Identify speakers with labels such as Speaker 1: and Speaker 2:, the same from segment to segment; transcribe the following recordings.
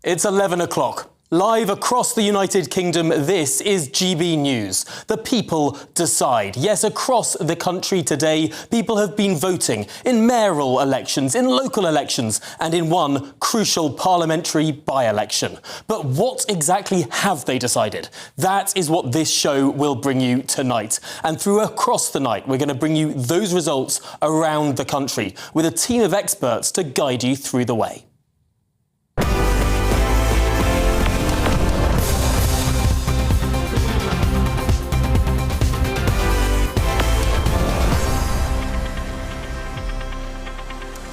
Speaker 1: It's 11 o'clock. Live across the United Kingdom, this is GB News. The people decide. Yes, across the country today, people have been voting in mayoral elections, in local elections, and in one crucial parliamentary by-election. But what exactly have they decided? That is what this show will bring you tonight. And through across the night, we're going to bring you those results around the country with a team of experts to guide you through the way.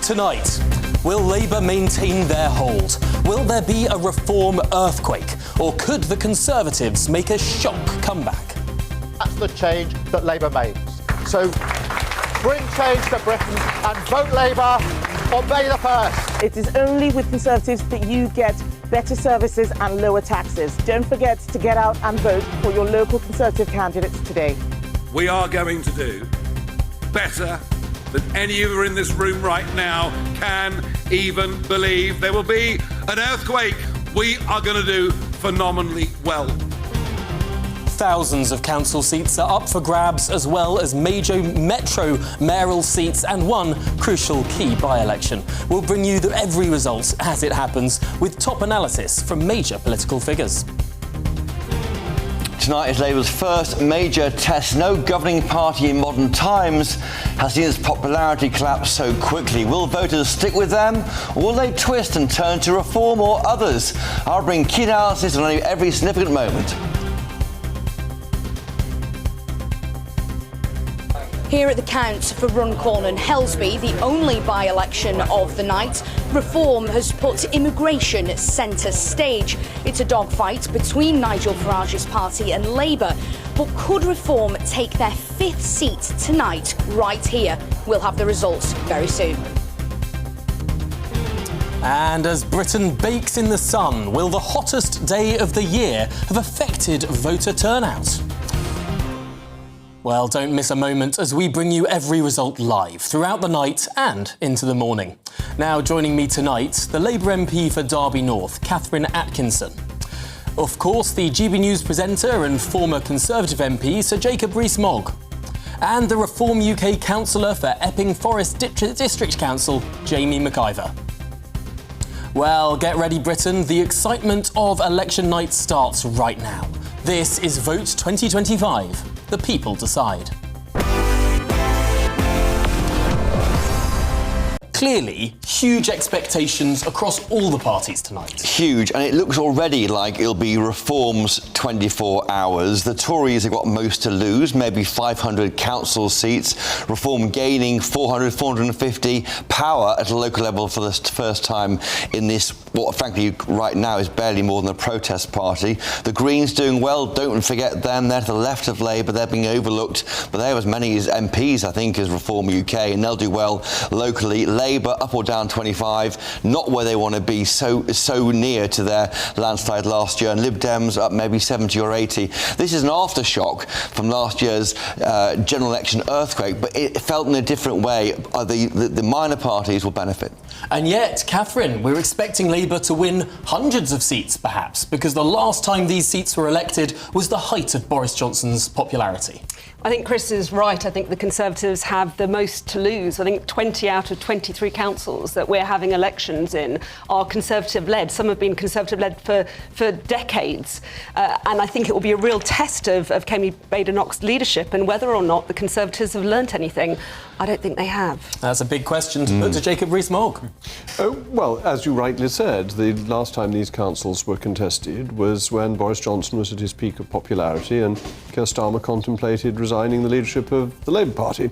Speaker 1: Tonight, will Labour maintain their hold? Will there be a reform earthquake? Or could the Conservatives make a shock comeback?
Speaker 2: That's the change that Labour makes. So bring change to Britain and vote Labour on May the 1st.
Speaker 3: It is only with Conservatives that you get better services and lower taxes. Don't forget to get out and vote for your local Conservative candidates today.
Speaker 4: We are going to do better than any of you in this room right now can even believe. There will be an earthquake. We are going to do phenomenally well.
Speaker 1: Thousands of council seats are up for grabs, as well as major metro mayoral seats and one crucial key by-election. We'll bring you every result as it happens, with top analysis from major political figures.
Speaker 5: Tonight is Labour's first major test. No governing party in modern times has seen its popularity collapse so quickly. Will voters stick with them, or will they twist and turn to Reform or others? I'll bring key analysis on every significant moment.
Speaker 6: Here at the count for Runcorn and Helsby, the only by-election of the night, Reform has put immigration centre stage. It's a dogfight between Nigel Farage's party and Labour. But could Reform take their 5th seat tonight, right here? We'll have the results very soon.
Speaker 1: And as Britain bakes in the sun, will the hottest day of the year have affected voter turnout? Well, don't miss a moment as we bring you every result live throughout the night and into the morning. Now, joining me tonight, the Labour MP for Derby North, Catherine Atkinson. Of course, the GB News presenter and former Conservative MP, Sir Jacob Rees-Mogg. And the Reform UK councillor for Epping Forest District Council, Jamie McIver. Well, get ready, Britain. The excitement of election night starts right now. This is Vote 2025. The people decide. Clearly, huge expectations across all the parties tonight.
Speaker 5: Huge, and it looks already like it'll be Reform's 24 hours. The Tories have got most to lose, maybe 500 council seats. Reform gaining 400, 450 power at a local level for the first time in this, what frankly right now is barely more than a protest party. The Greens doing well, don't forget them. They're to the left of Labour, they're being overlooked, but they have as many as MPs, I think, as Reform UK, and they'll do well locally. Labour up or down 25, not where they want to be, so near to their landslide last year, and Lib Dems up maybe 70 or 80. This is an aftershock from last year's general election earthquake, but it felt in a different way. The minor parties will benefit.
Speaker 1: And yet, Catherine, we're expecting Labour to win hundreds of seats, perhaps, because the last time these seats were elected was the height of Boris Johnson's popularity.
Speaker 7: I think Chris is right. I think the Conservatives have the most to lose. I think 20 out of 23 councils that we're having elections in are Conservative-led. Some have been Conservative-led for decades. And I think it will be a real test of Kemi Badenoch's leadership and whether or not the Conservatives have learnt anything. I don't think they have.
Speaker 1: That's a big question to put to Jacob Rees-Mogg.
Speaker 8: Well, as you rightly said, the last time these councils were contested was when Boris Johnson was at his peak of popularity and Keir Starmer contemplated resigning the leadership of the Labour Party.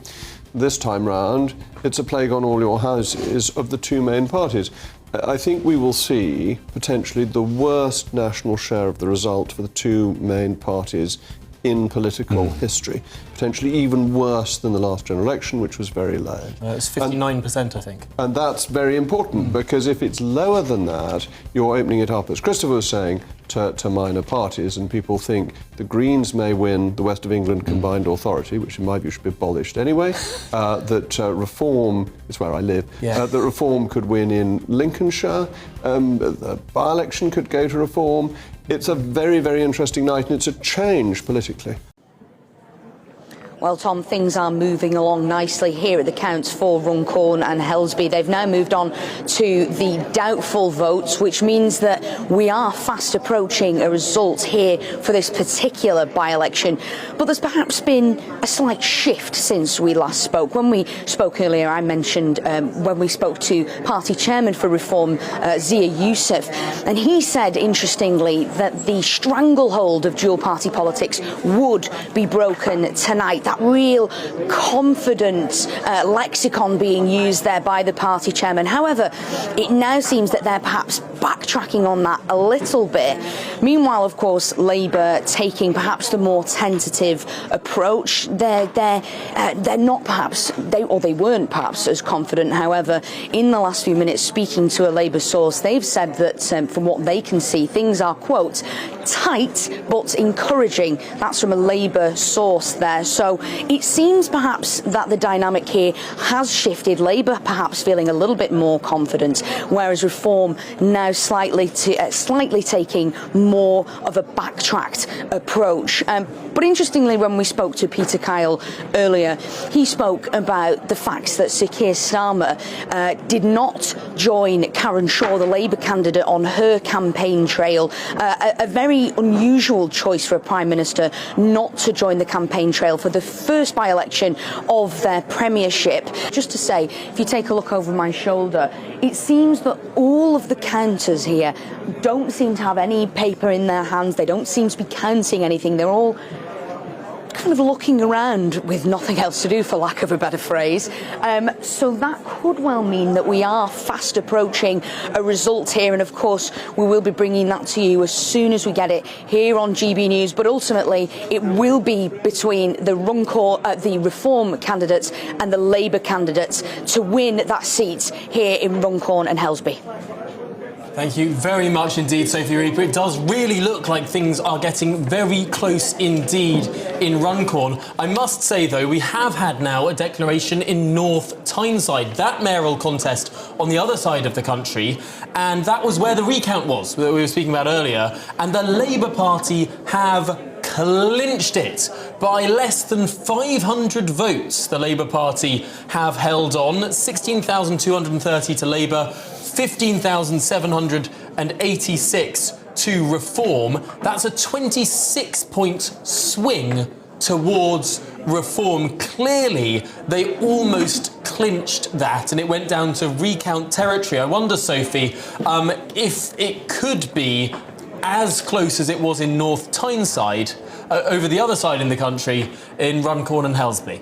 Speaker 8: This time round, it's a plague on all your houses of the two main parties. I think we will see potentially the worst national share of the result for the two main parties in political history, potentially even worse than the last general election, which was very low.
Speaker 1: It's 59%, I think.
Speaker 8: And that's very important, because if it's lower than that, you're opening it up, as Christopher was saying, to minor parties, and people think the Greens may win the West of England Combined Authority, which in my view should be abolished anyway, that Reform is where I live, that Reform could win in Lincolnshire, the by-election could go to Reform. It's a very, very interesting night, and it's a change politically.
Speaker 6: Well, Tom, things are moving along nicely here at the counts for Runcorn and Helsby. They've now moved on to the doubtful votes, which means that we are fast approaching a result here for this particular by-election. But there's perhaps been a slight shift since we last spoke. When we spoke earlier, I mentioned when we spoke to party chairman for Reform, Zia Youssef, and he said, interestingly, that the stranglehold of dual-party politics would be broken tonight. That real confident lexicon being used there by the party chairman. However, it now seems that they're perhaps backtracking on that a little bit. Meanwhile, of course, Labour taking perhaps the more tentative approach. They're not perhaps, they weren't perhaps as confident. However, in the last few minutes, speaking to a Labour source, they've said that from what they can see, things are, quote, tight but encouraging. That's from a Labour source there. So it seems perhaps that the dynamic here has shifted. Labour perhaps feeling a little bit more confident, whereas Reform now slightly taking more of a backtracked approach. But interestingly, when we spoke to Peter Kyle earlier, he spoke about the fact that Sir Keir Starmer did not join Karen Shaw, the Labour candidate, on her campaign trail. A very unusual choice for a Prime Minister not to join the campaign trail for the first by-election of their premiership. Just to say, if you take a look over my shoulder, it seems that all of the counters here don't seem to have any paper in their hands. They don't seem to be counting anything. They're all kind of looking around with nothing else to do, for lack of a better phrase. So that could well mean that we are fast approaching a result here, and of course we will be bringing that to you as soon as we get it here on GB News. But ultimately it will be between the Reform candidates and the Labour candidates to win that seat here in Runcorn and Helsby.
Speaker 1: Thank you very much indeed, Sophie Reed. It does really look like things are getting very close indeed in Runcorn. I must say, though, we have had now a declaration in North Tyneside, that mayoral contest on the other side of the country, and that was where the recount was that we were speaking about earlier, and the Labour Party have clinched it by less than 500 votes. The Labour Party have held on, 16,230 to Labour, 15,786 to Reform. That's a 26-point swing towards Reform. Clearly, they almost clinched that, and it went down to recount territory. I wonder, Sophie, if it could be as close as it was in North Tyneside, over the other side in the country, in Runcorn and Helsby.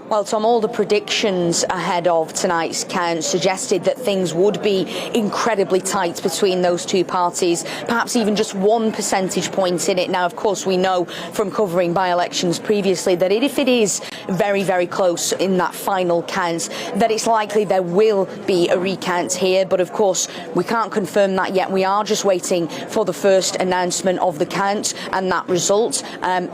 Speaker 6: Well, Tom, all the predictions ahead of tonight's count suggested that things would be incredibly tight between those two parties, perhaps even just 1 percentage point in it. Now, of course, we know from covering by-elections previously that if it is very, very close in that final count, that it's likely there will be a recount here. But, of course, we can't confirm that yet. We are just waiting for the first announcement of the count and that result.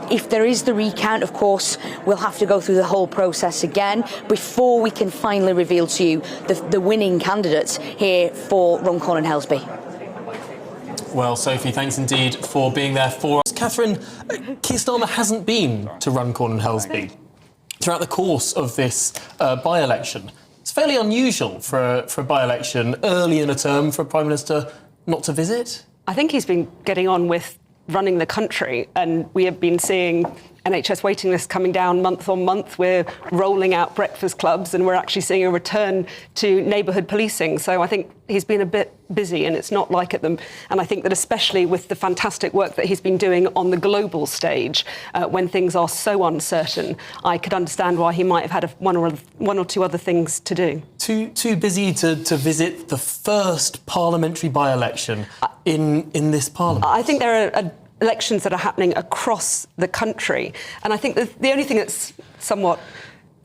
Speaker 6: If there is the recount, of course, we'll have to go through the whole process again before we can finally reveal to you the winning candidates here for Runcorn and Helsby.
Speaker 1: Well, Sophie, thanks indeed for being there for us. Catherine, Keir Starmer hasn't been to Runcorn and Helsby throughout the course of this by-election. It's fairly unusual for a by-election early in a term for a Prime Minister not to visit.
Speaker 7: I think he's been getting on with running the country, and we have been seeing NHS waiting lists coming down month on month. We're rolling out breakfast clubs, and we're actually seeing a return to neighbourhood policing. So I think he's been a bit busy, and it's not like at them. And I think that especially with the fantastic work that he's been doing on the global stage, when things are so uncertain, I could understand why he might have had one or two other things to do.
Speaker 1: Too busy to visit the first parliamentary by-election in this parliament.
Speaker 7: I think there are elections that are happening across the country, and I think the only thing that's somewhat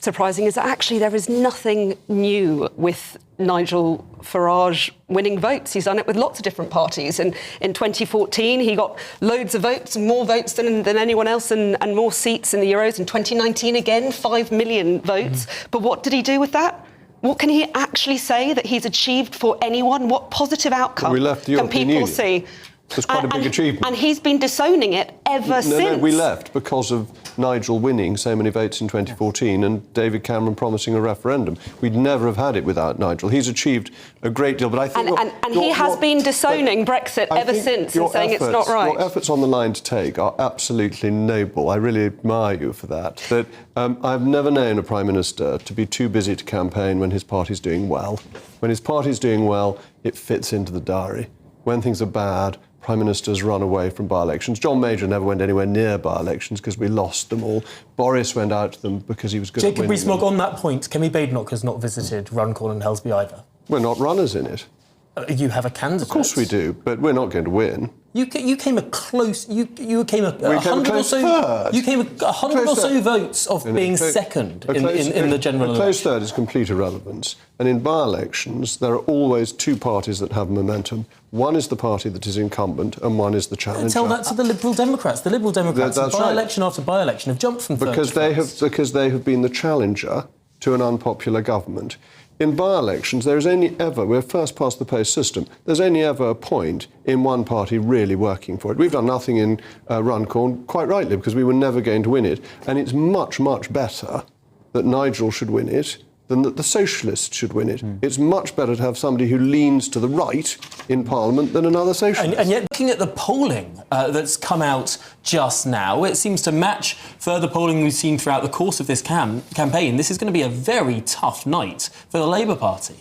Speaker 7: surprising is that actually there is nothing new with Nigel Farage winning votes. He's done it with lots of different parties. And in 2014, he got loads of votes, more votes than anyone else, and more seats in the Euros. In 2019, again, 5 million votes. But what did he do with that? What can he actually say that he's achieved for anyone? What positive outcome
Speaker 8: we left the
Speaker 7: can
Speaker 8: European
Speaker 7: people
Speaker 8: Union.
Speaker 7: see?
Speaker 8: It's quite a big achievement.
Speaker 7: And he's been disowning it ever since.
Speaker 8: No, we left because of Nigel winning so many votes in 2014 and David Cameron promising a referendum. We'd never have had it without Nigel. He's achieved a great deal, but I think...
Speaker 7: And he has been disowning Brexit ever since and saying it's not right.
Speaker 8: Your efforts on the line to take are absolutely noble. I really admire you for that. But I've never known a Prime Minister to be too busy to campaign when his party's doing well. When his party's doing well, it fits into the diary. When things are bad, Prime Ministers run away from by-elections. John Major never went anywhere near by-elections because we lost them all. Boris went out to them because he was good at winning them.
Speaker 1: Jacob Rees-Mogg, on that point, Kemi Badenoch has not visited Runcorn and Helsby either.
Speaker 8: We're not runners in it.
Speaker 1: You have a candidate.
Speaker 8: Of course we do, but we're not going to win.
Speaker 1: You came a close. You came a
Speaker 8: We came a close third.
Speaker 1: You came 100 or so votes of being
Speaker 8: close-
Speaker 1: second in the general
Speaker 8: election. A close
Speaker 1: election.
Speaker 8: third is complete irrelevance. And in by-elections, there are always two parties that have momentum. One is the party that is incumbent, and one is the challenger.
Speaker 1: Tell that to the Liberal Democrats. The Liberal Democrats,
Speaker 8: That's right.
Speaker 1: by-election after by-election, have jumped from third
Speaker 8: because they have been the challenger to an unpopular government. In by-elections, there is only ever, we're first past the post system, there's only ever a point in one party really working for it. We've done nothing in Runcorn, quite rightly, because we were never going to win it. And it's much, much better that Nigel should win it than that the Socialists should win it. It's much better to have somebody who leans to the right in Parliament than another Socialist.
Speaker 1: And yet, looking at the polling that's come out just now, it seems to match further polling we've seen throughout the course of this campaign. This is going to be a very tough night for the Labour Party.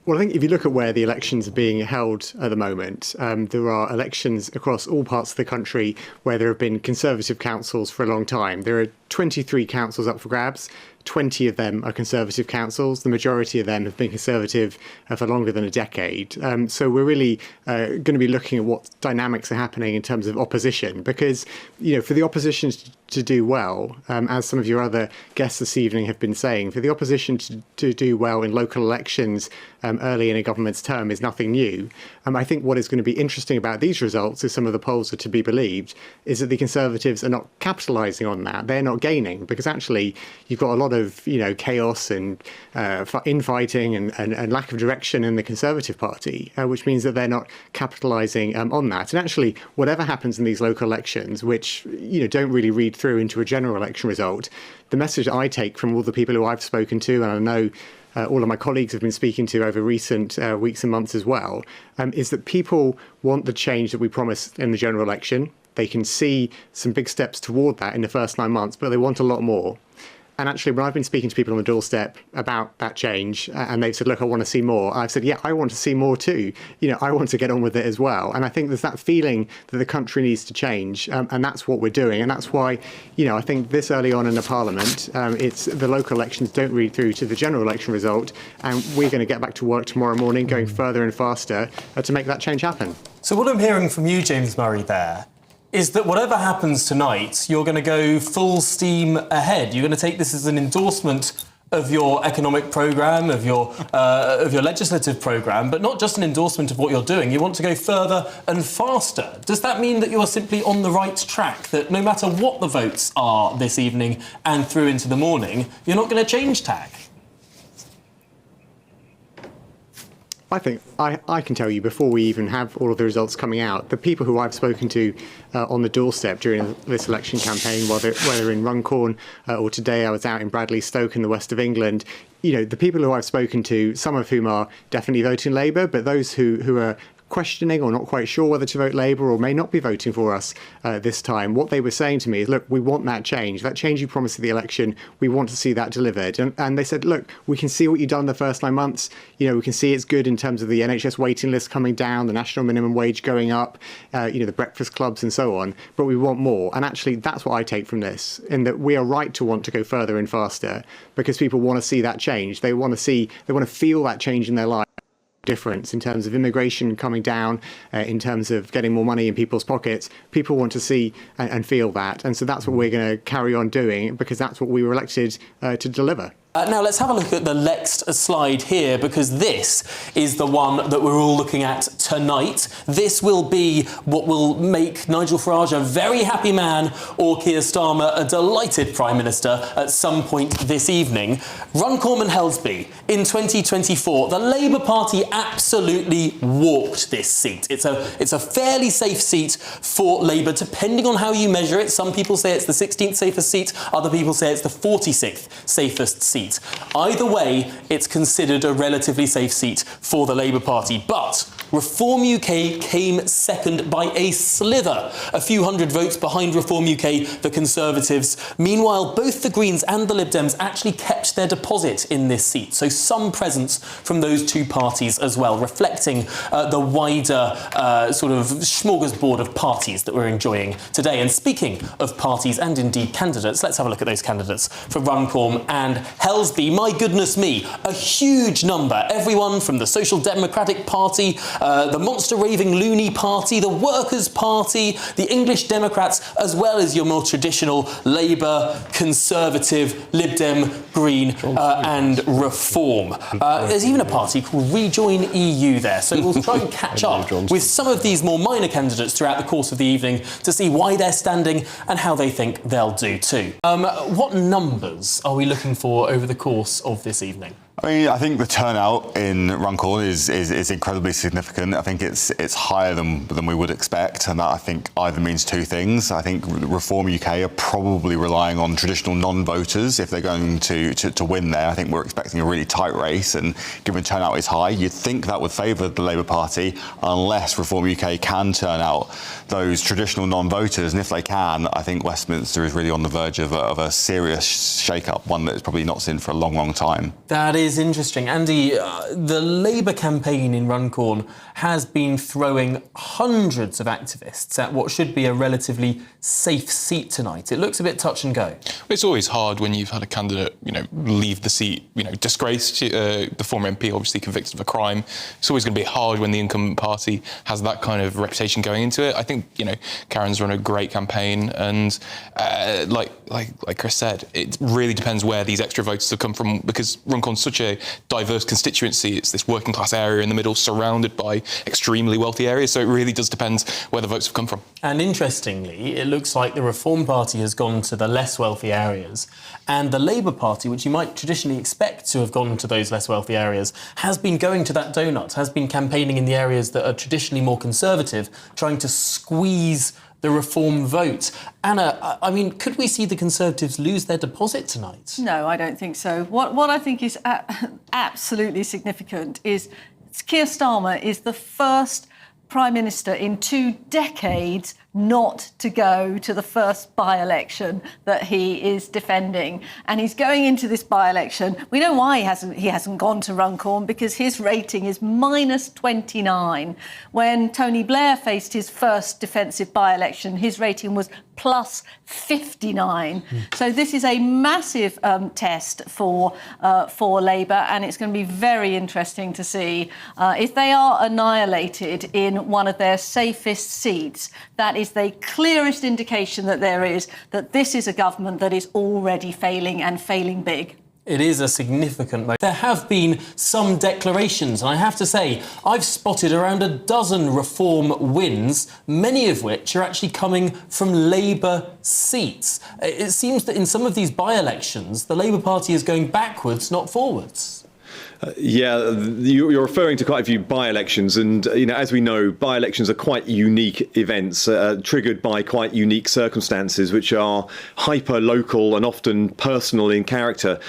Speaker 9: Well, I think if you look at where the elections are being held at the moment, there are elections across all parts of the country where there have been Conservative councils for a long time. There are 23 councils up for grabs. 20 of them are Conservative councils. The majority of them have been Conservative for longer than a decade. So we're really going to be looking at what dynamics are happening in terms of opposition, because, you know, for the opposition to do well, as some of your other guests this evening have been saying, for the opposition to do well in local elections early in a government's term is nothing new. I think what is going to be interesting about these results, if some of the polls are to be believed, is that the Conservatives are not capitalising on that. They're not gaining, because actually you've got a lot of, you know, chaos and infighting and lack of direction in the Conservative Party, which means that they're not capitalising on that. And actually, whatever happens in these local elections, which, you know, don't really read through into a general election result, the message I take from all the people who I've spoken to, and I know all of my colleagues have been speaking to over recent weeks and months as well, is that people want the change that we promised in the general election. They can see some big steps toward that in the first 9 months, but they want a lot more. And actually, when I've been speaking to people on the doorstep about that change, and they've said, look, I want to see more, I've said, yeah, I want to see more too. You know, I want to get on with it as well. And I think there's that feeling that the country needs to change, and that's what we're doing. And that's why, you know, I think this early on in the Parliament, it's the local elections don't read through to the general election result, and we're going to get back to work tomorrow morning, going further and faster to make that change happen.
Speaker 1: So what I'm hearing from you, James Murray, there, is that whatever happens tonight, you're going to go full steam ahead. You're going to take this as an endorsement of your economic programme, of your legislative programme, but not just an endorsement of what you're doing. You want to go further and faster. Does that mean that you are simply on the right track, that no matter what the votes are this evening and through into the morning, you're not going to change tack?
Speaker 9: I think I can tell you, before we even have all of the results coming out, the people who I've spoken to on the doorstep during this election campaign, whether in Runcorn or today I was out in Bradley Stoke in the west of England, you know, the people who I've spoken to, some of whom are definitely voting Labour, but those who are questioning or not quite sure whether to vote Labour or may not be voting for us this time, what they were saying to me is, look, we want that change you promised at the election, we want to see that delivered. And they said, look, we can see what you've done the first 9 months, you know, we can see it's good in terms of the NHS waiting list coming down, the national minimum wage going up, you know, the breakfast clubs and so on, but we want more. And actually that's what I take from this, in that we are right to want to go further and faster, because people want to see that change. They want to feel that change in their life. difference in terms of immigration coming down, in terms of getting more money in people's pockets. People want to see and feel that. And so that's what we're going to carry on doing, because that's what we were elected to deliver.
Speaker 1: Now let's have a look at the next slide here, because this is the one that we're all looking at tonight. This will be what will make Nigel Farage a very happy man, or Keir Starmer a delighted Prime Minister at some point this evening. Runcorn and Helsby in 2024. The Labour Party absolutely walked this seat. It's a fairly safe seat for Labour, depending on how you measure it. Some people say it's the 16th safest seat, other people say it's the 46th safest seat. Either way, it's considered a relatively safe seat for the Labour Party. But Reform UK came second by a slither, a few hundred votes behind Reform UK, the Conservatives. Meanwhile, both the Greens and the Lib Dems actually kept their deposit in this seat, so some presence from those two parties as well, reflecting the wider sort of smorgasbord of parties that we're enjoying today. And speaking of parties and indeed candidates, let's have a look at those candidates for Runcorn and Helsby. My goodness me, a huge number. Everyone from the Social Democratic Party, the monster raving loony party, the Workers' Party, the English Democrats, as well as your more traditional Labour, Conservative, Lib Dem, Green and Reform. There's even a party called Rejoin EU there, so we'll try and catch up with some of these more minor candidates throughout the course of the evening to see why they're standing and how they think they'll do too. What numbers are we looking for over the course of this evening?
Speaker 10: I mean, I think the turnout in Runcorn is incredibly significant. I think it's higher than we would expect, and that I think either means two things. I think Reform UK are probably relying on traditional non-voters if they're going to win there. I think we're expecting a really tight race, and given turnout is high, you'd think that would favour the Labour Party unless Reform UK can turn out those traditional non-voters, and if they can, I think Westminster is really on the verge of a serious shake-up, one that it's probably not seen for a long, long time.
Speaker 1: That is interesting. Andy, the Labour campaign in Runcorn has been throwing hundreds of activists at what should be a relatively safe seat tonight. It looks a bit touch and go.
Speaker 11: It's always hard when you've had a candidate, leave the seat, disgraced, the former MP obviously convicted of a crime. It's always going to be hard when the incumbent party has that kind of reputation going into it. I think, Karen's run a great campaign, and like Chris said, it really depends where these extra voters have come from, because Runcorn's such a diverse constituency. It's this working class area in the middle surrounded by extremely wealthy areas, so it really does depend where the votes have come from.
Speaker 1: And interestingly, it looks like the Reform Party has gone to the less wealthy areas, and the Labour Party, which you might traditionally expect to have gone to those less wealthy areas, has been going to that donut, has been campaigning in the areas that are traditionally more conservative, trying to squeeze the Reform vote. Anna, I mean, could we see the Conservatives lose their deposit tonight?
Speaker 12: No, I don't think so. What I think is absolutely significant is Keir Starmer is the first Prime Minister in 2 decades not to go to the first by-election that he is defending. And he's going into this by-election. We know why he hasn't gone to Runcorn, because his rating is -29. When Tony Blair faced his first defensive by-election, his rating was +59. So this is a massive test for Labour, and it's going to be very interesting to see if they are annihilated in one of their safest seats. That is the clearest indication that there is that this is a government that is already failing, and failing big.
Speaker 1: It is a significant moment. There have been some declarations, and I have to say, I've spotted around a dozen Reform wins, many of which are actually coming from Labour seats. It seems that in some of these by-elections, the Labour Party is going backwards, not forwards.
Speaker 13: You're referring to quite a few by-elections, and as we know, by-elections are quite unique events, triggered by quite unique circumstances, which are hyper-local and often personal in character.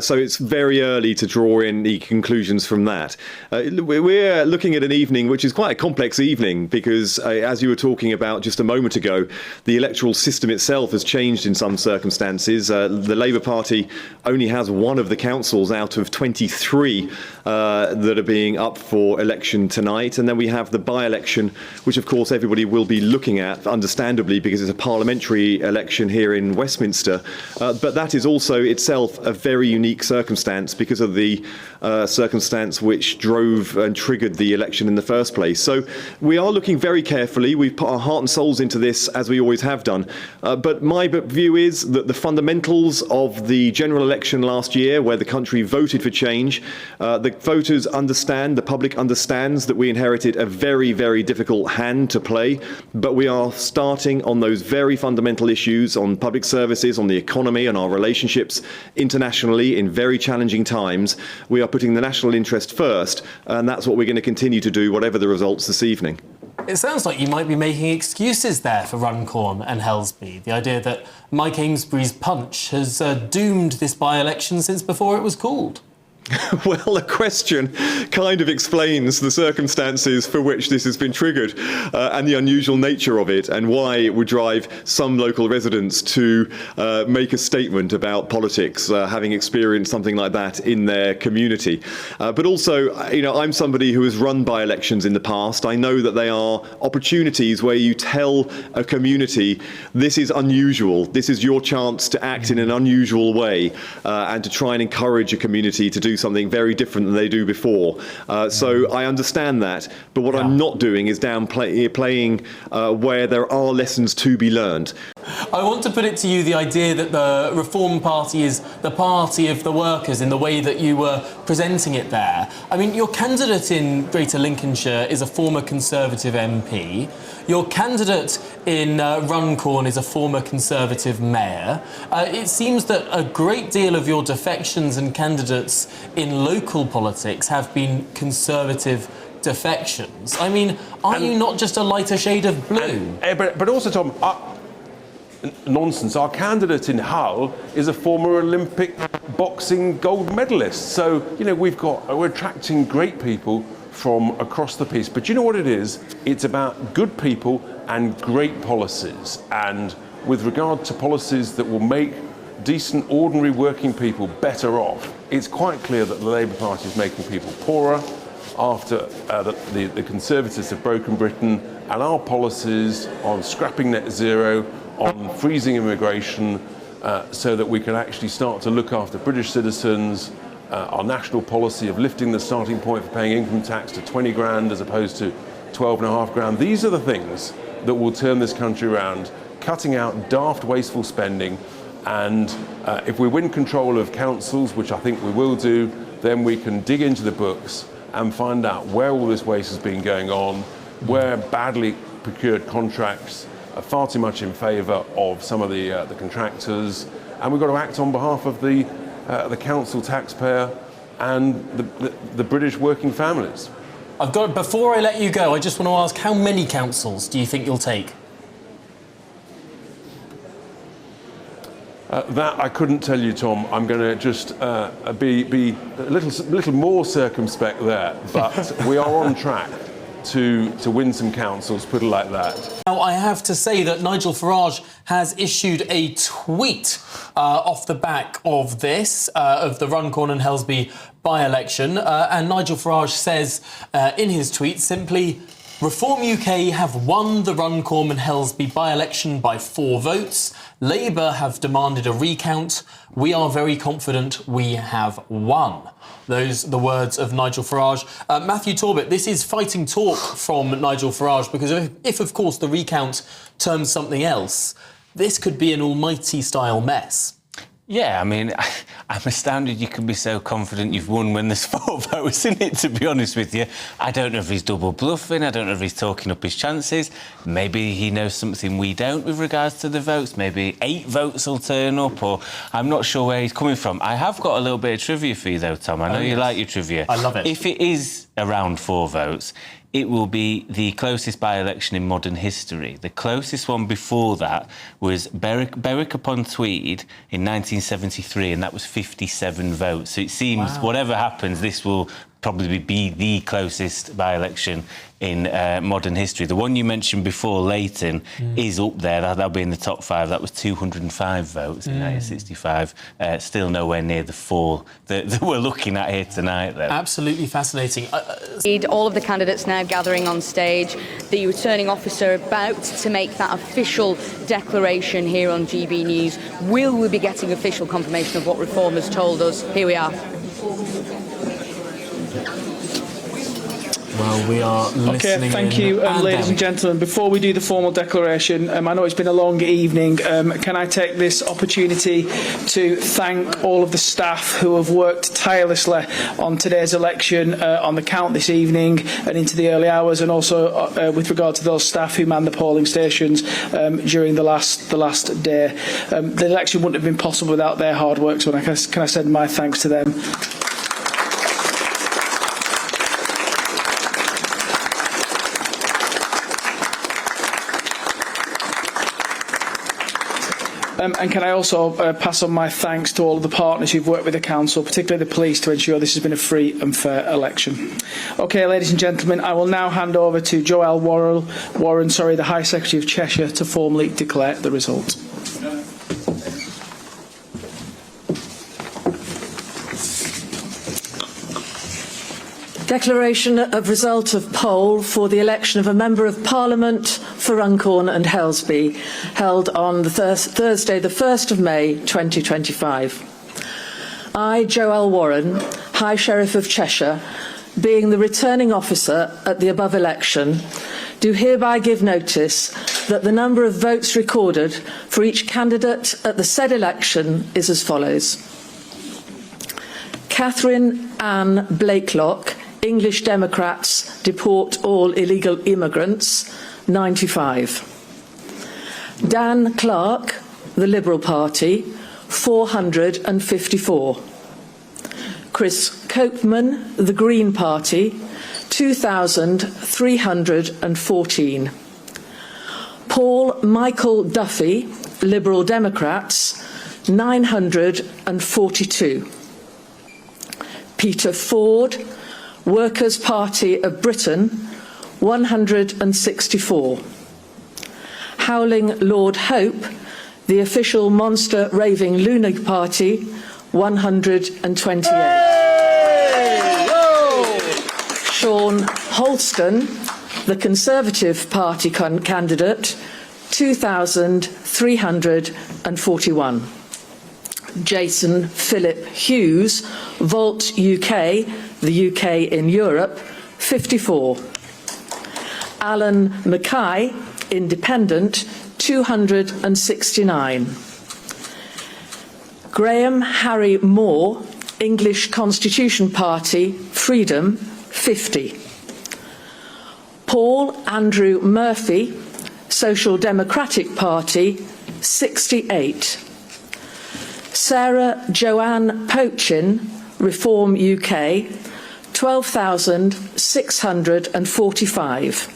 Speaker 13: So it's very early to draw any conclusions from that. We're looking at an evening which is quite a complex evening, because as you were talking about just a moment ago, the electoral system itself has changed in some circumstances. The Labour Party only has one of the councils out of 23 three that are being up for election tonight. And then we have the by-election, which of course everybody will be looking at, understandably, because it's a parliamentary election here in Westminster. But that is also itself a very unique circumstance because of the circumstance which drove and triggered the election in the first place. So we are looking very carefully. We've put our heart and souls into this, as we always have done. But my view is that the fundamentals of the general election last year, where the country voted for change, the voters understand, the public understands that we inherited a very, very difficult hand to play. But we are starting on those very fundamental issues on public services, on the economy, and our relationships internationally in very challenging times. We are putting the national interest first, and that's what we're going to continue to do, whatever the results this evening.
Speaker 1: It sounds like you might be making excuses there for Runcorn and Helsby. The idea that Mike Amesbury's punch has doomed this by-election since before it was called.
Speaker 13: Well, the question kind of explains the circumstances for which this has been triggered and the unusual nature of it and why it would drive some local residents to make a statement about politics, having experienced something like that in their community. But also, you know, I'm somebody who has run by-elections in the past. I know that they are opportunities where you tell a community, this is unusual, this is your chance to act in an unusual way and to try and encourage a community to do something very different than they do before. So I understand that, but what I'm not doing is downplaying where there are lessons to be learned.
Speaker 1: I want to put it to you, the idea that the Reform Party is the party of the workers in the way that you were presenting it there. I mean, your candidate in Greater Lincolnshire is a former Conservative MP. Your candidate in Runcorn is a former Conservative mayor. It seems that a great deal of your defections and candidates in local politics have been Conservative defections. I mean, are you not just a lighter shade of blue?
Speaker 14: But also, Tom, nonsense. Our candidate in Hull is a former Olympic boxing gold medalist. So, you know, we're attracting great people from across the piece. But you know what it is? It's about good people and great policies. And with regard to policies that will make decent, ordinary working people better off, it's quite clear that the Labour Party is making people poorer after the Conservatives have broken Britain, and our policies on scrapping net zero, on freezing immigration, so that we can actually start to look after British citizens, our national policy of lifting the starting point for paying income tax to 20 grand as opposed to 12.5 grand. These are the things that will turn this country around, cutting out daft, wasteful spending. And if we win control of councils, which I think we will do, then we can dig into the books and find out where all this waste has been going on, where badly procured contracts are far too much in favour of some of the contractors, and we've got to act on behalf of the council taxpayer and the British working families.
Speaker 1: Before I let you go, I just want to ask, how many councils do you think you'll take?
Speaker 14: That I couldn't tell you, Tom. I'm going to just be a little more circumspect there, but we are on track to win some councils, put it like that.
Speaker 1: Now, I have to say that Nigel Farage has issued a tweet off the back of this, of the Runcorn and Helsby by-election, and Nigel Farage says in his tweet simply, Reform UK have won the Runcorn and Helsby by-election by 4 votes. Labour have demanded a recount. We are very confident we have won. Those are the words of Nigel Farage. Matthew Torbett, this is fighting talk from Nigel Farage, because if, of course, the recount terms something else, this could be an almighty-style mess.
Speaker 15: Yeah, I mean, I'm astounded you can be so confident you've won when there's 4 votes in it, to be honest with you. I don't know if he's double bluffing, I don't know if he's talking up his chances. Maybe he knows something we don't with regards to the votes. Maybe 8 votes will turn up, or I'm not sure where he's coming from. I have got a little bit of trivia for you, though, Tom. I know you like your trivia.
Speaker 1: I love it.
Speaker 15: If it is around 4 votes, it will be the closest by-election in modern history. The closest one before that was Berwick-upon-Tweed in 1973, and that was 57 votes. So it seems, whatever happens, this will probably be the closest by-election in modern history. The one you mentioned before, Leighton, is up there. That'll be in the top 5. That was 205 votes in 1965. Still nowhere near the 4 that we're looking at here tonight, though.
Speaker 1: Absolutely fascinating.
Speaker 6: All of the candidates now gathering on stage. The returning officer about to make that official declaration here on GB News. Will we be getting official confirmation of what Reform has told us? Here we are.
Speaker 1: Well, we are listening.
Speaker 16: Okay, thank you, ladies and gentlemen. Before we do the formal declaration, I know it's been a long evening. Can I take this opportunity to thank all of the staff who have worked tirelessly on today's election, on the count this evening and into the early hours, and also with regard to those staff who manned the polling stations during the last day. The election wouldn't have been possible without their hard work, so can I send my thanks to them. And can I also pass on my thanks to all of the partners who've worked with the Council, particularly the police, to ensure this has been a free and fair election. OK, ladies and gentlemen, I will now hand over to Joelle Warren, the High Secretary of Cheshire, to formally declare the result.
Speaker 17: Declaration of result of poll for the election of a Member of Parliament for Runcorn and Helsby, held on the Thursday, the 1st of May 2025. I, Joelle Warren, High Sheriff of Cheshire, being the returning officer at the above election, do hereby give notice that the number of votes recorded for each candidate at the said election is as follows. Catherine Ann Blakelock, English Democrats, deport all illegal immigrants, 95. Dan Clark, the Liberal Party, 454. Chris Copeman, the Green Party, 2,314. Paul Michael Duffy, Liberal Democrats, 942. Peter Ford, Workers' Party of Britain, 164. Howling Lord Hope, the official monster raving lunatic party, 128. Sean Holston, the Conservative Party candidate, 2,341. Jason Philip Hughes, Volt UK, the UK in Europe, 54. Alan Mackay, Independent, 269. Graham Harry Moore, English Constitution Party, Freedom, 50. Paul Andrew Murphy, Social Democratic Party, 68. Sarah Joanne Pochin, Reform UK, 12,645.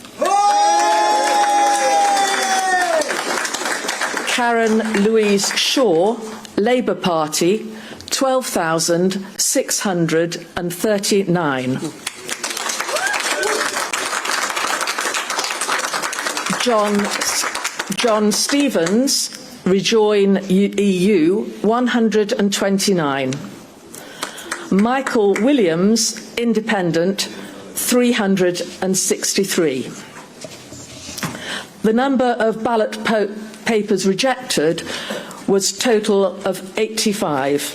Speaker 17: Karen Louise Shaw, Labour Party, 12,639. John Stevens, Rejoin EU, 129. Michael Williams, Independent, 363. The number of ballot papers rejected was total of 85,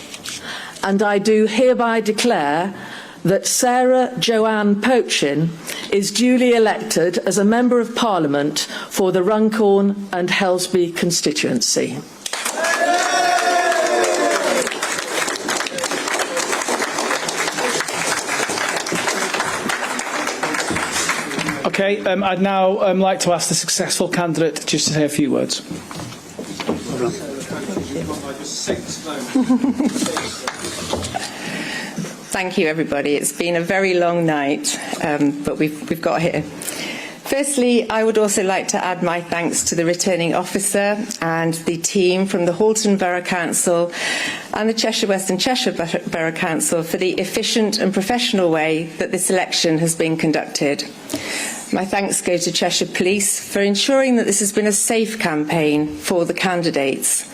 Speaker 17: and I do hereby declare that Sarah Joanne Pochin is duly elected as a Member of Parliament for the Runcorn and Helsby constituency.
Speaker 16: Okay, I'd now like to ask the successful candidate just to say a few words.
Speaker 18: Thank you, everybody. It's been a very long night, but we've got here. Firstly, I would also like to add my thanks to the returning officer and the team from the Halton Borough Council and the Cheshire West and Cheshire Borough Council for the efficient and professional way that this election has been conducted. My thanks go to Cheshire Police for ensuring that this has been a safe campaign for the candidates.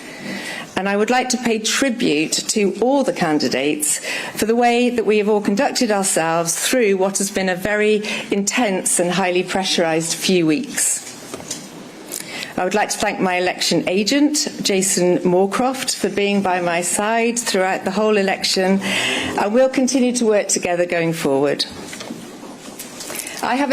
Speaker 18: And I would like to pay tribute to all the candidates for the way that we have all conducted ourselves through what has been a very intense and highly pressurised few weeks. I would like to thank my election agent, Jason Moorcroft, for being by my side throughout the whole election, and we'll continue to work together going forward. I've had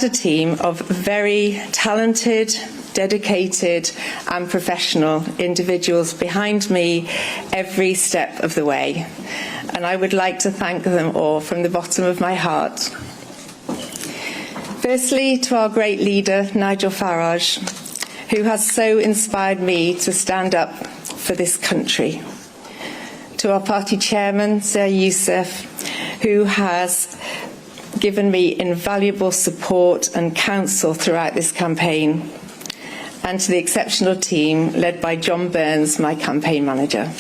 Speaker 18: a team of very talented, dedicated and professional individuals behind me every step of the way, and I would like to thank them all from the bottom of my heart. Firstly, to our great leader, Nigel Farage, who has so inspired me to stand up for this country. To our party chairman, Sir Youssef, who has given me invaluable support and counsel throughout this campaign, and to the exceptional team led by John Burns, my campaign manager.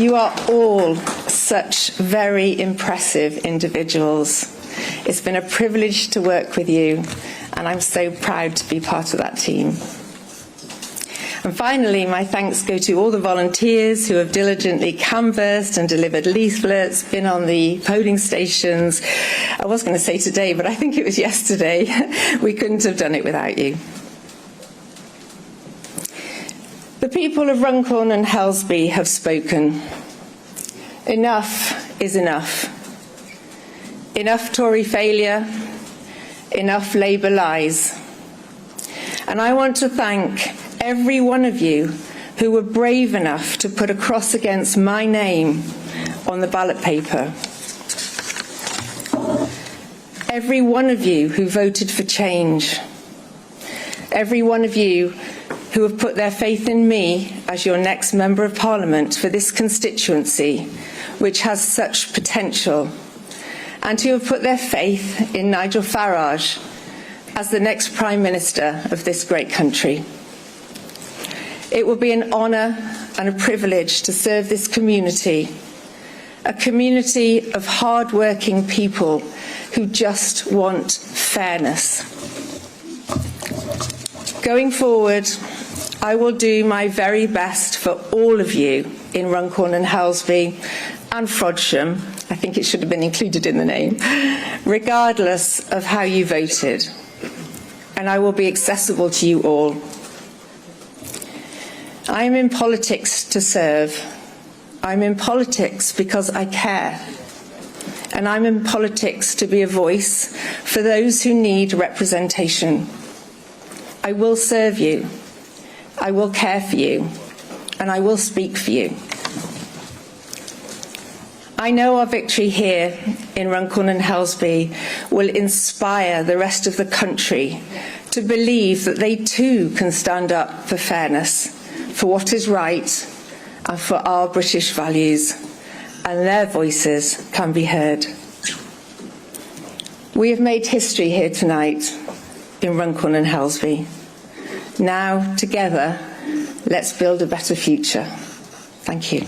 Speaker 18: You are all such very impressive individuals. It's been a privilege to work with you, and I'm so proud to be part of that team. And finally, my thanks go to all the volunteers who have diligently canvassed and delivered leaflets, been on the polling stations. I was going to say today, but I think it was yesterday. We couldn't have done it without you. The people of Runcorn and Helsby have spoken. Enough is enough. Enough Tory failure, enough Labour lies. And I want to thank every one of you who were brave enough to put a cross against my name on the ballot paper. Every one of you who voted for change. Every one of you who have put their faith in me as your next Member of Parliament for this constituency, which has such potential, and who have put their faith in Nigel Farage as the next Prime Minister of this great country. It will be an honour and a privilege to serve this community, a community of hard-working people who just want fairness. Going forward, I will do my very best for all of you in Runcorn and Helsby and Frodsham. I think it should have been included in the name, regardless of how you voted. And I will be accessible to you all. I am in politics to serve. I'm in politics because I care. And I'm in politics to be a voice for those who need representation. I will serve you. I will care for you. And I will speak for you. I know our victory here in Runcorn and Helsby will inspire the rest of the country to believe that they too can stand up for fairness, for what is right, and for our British values, and their voices can be heard. We have made history here tonight in Runcorn and Helsby. Now, together, let's build a better future. Thank you.